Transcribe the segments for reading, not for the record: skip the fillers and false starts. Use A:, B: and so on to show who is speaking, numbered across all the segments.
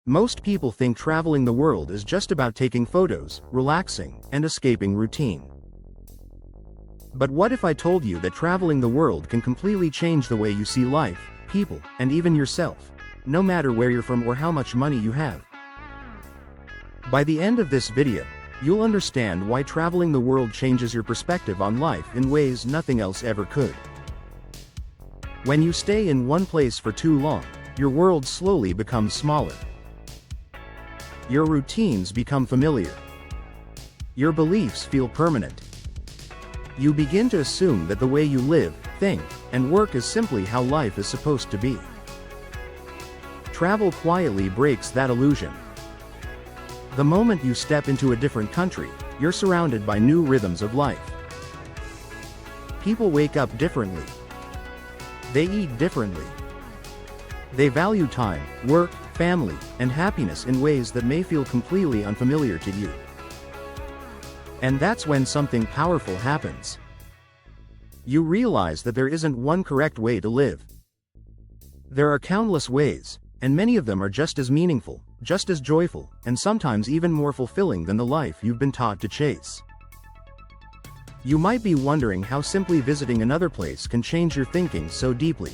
A: Most people think traveling the world is just about taking photos, relaxing, and escaping routine. But what if I told you that traveling the world can completely change the way you see life, people, and even yourself, no matter where you're from or how much money you have? By the end of this video, you'll understand why traveling the world changes your perspective on life in ways nothing else ever could. When you stay in one place for too long, your world slowly becomes smaller. Your routines become familiar. Your beliefs feel permanent. You begin to assume that the way you live, think, and work is simply how life is supposed to be. Travel quietly breaks that illusion. The moment you step into a different country, you're surrounded by new rhythms of life. People wake up differently. They eat differently. They value time, work, family, and happiness in ways that may feel completely unfamiliar to you. And that's when something powerful happens. You realize that there isn't one correct way to live. There are countless ways, and many of them are just as meaningful, just as joyful, and sometimes even more fulfilling than the life you've been taught to chase. You might be wondering how simply visiting another place can change your thinking so deeply.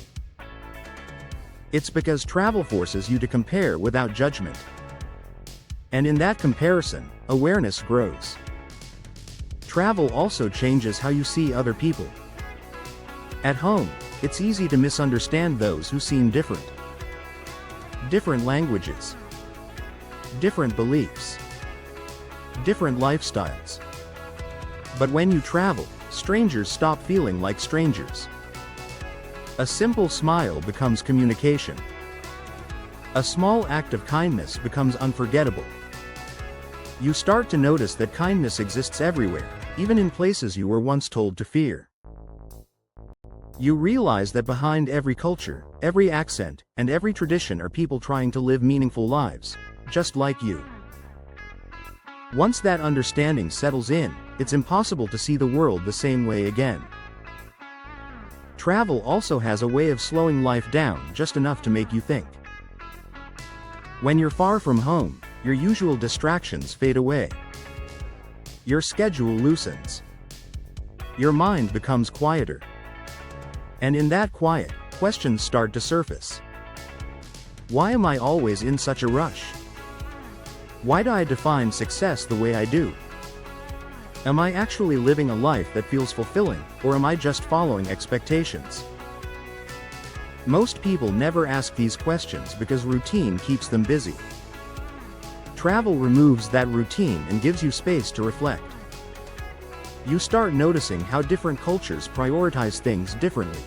A: It's because travel forces you to compare without judgment. And in that comparison, awareness grows. Travel also changes how you see other people. At home, it's easy to misunderstand those who seem different. Different languages. Different beliefs. Different lifestyles. But when you travel, strangers stop feeling like strangers. A simple smile becomes communication. A small act of kindness becomes unforgettable. You start to notice that kindness exists everywhere, even in places you were once told to fear. You realize that behind every culture, every accent, and every tradition are people trying to live meaningful lives, just like you. Once that understanding settles in, it's impossible to see the world the same way again. Travel also has a way of slowing life down just enough to make you think. When you're far from home, your usual distractions fade away. Your schedule loosens. Your mind becomes quieter. And in that quiet, questions start to surface. Why am I always in such a rush? Why do I define success the way I do? Am I actually living a life that feels fulfilling, or am I just following expectations? Most people never ask these questions because routine keeps them busy. Travel removes that routine and gives you space to reflect. You start noticing how different cultures prioritize things differently.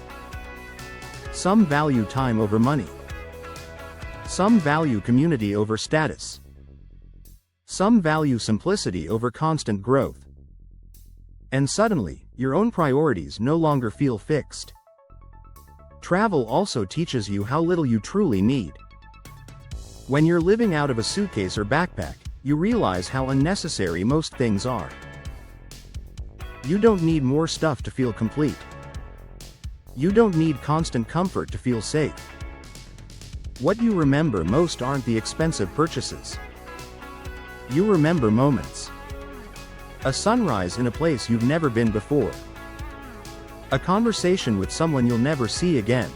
A: Some value time over money. Some value community over status. Some value simplicity over constant growth. And suddenly, your own priorities no longer feel fixed. Travel also teaches you how little you truly need. When you're living out of a suitcase or backpack, you realize how unnecessary most things are. You don't need more stuff to feel complete. You don't need constant comfort to feel safe. What you remember most aren't the expensive purchases. You remember moments. A sunrise in a place you've never been before. A conversation with someone you'll never see again.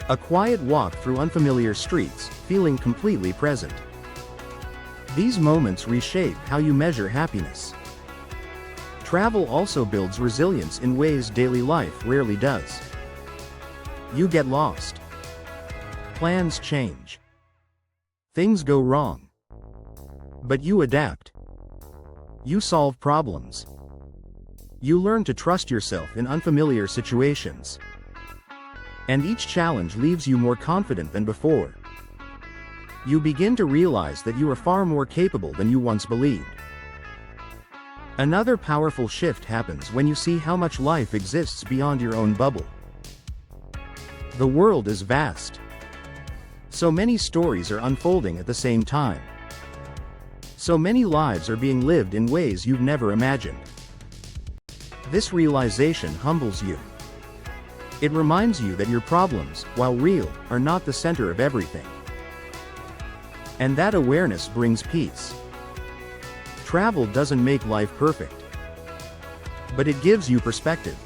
A: A quiet walk through unfamiliar streets, feeling completely present. These moments reshape how you measure happiness. Travel also builds resilience in ways daily life rarely does. You get lost. Plans change. Things go wrong. But you adapt. You solve problems. You learn to trust yourself in unfamiliar situations. And each challenge leaves you more confident than before. You begin to realize that you are far more capable than you once believed. Another powerful shift happens when you see how much life exists beyond your own bubble. The world is vast. So many stories are unfolding at the same time. So many lives are being lived in ways you've never imagined. This realization humbles you. It reminds you that your problems, while real, are not the center of everything. And that awareness brings peace. Travel doesn't make life perfect, but it gives you perspective.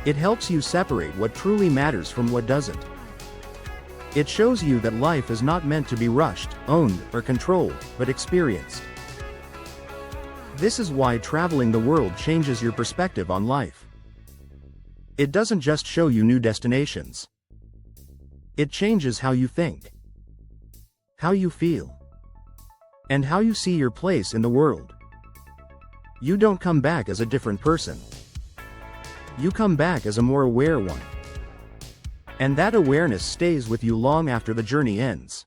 A: It helps you separate what truly matters from what doesn't. It shows you that life is not meant to be rushed, owned, or controlled, but experienced. This is why traveling the world changes your perspective on life. It doesn't just show you new destinations. It changes how you think, how you feel, and how you see your place in the world. You don't come back as a different person. You come back as a more aware one. And that awareness stays with you long after the journey ends.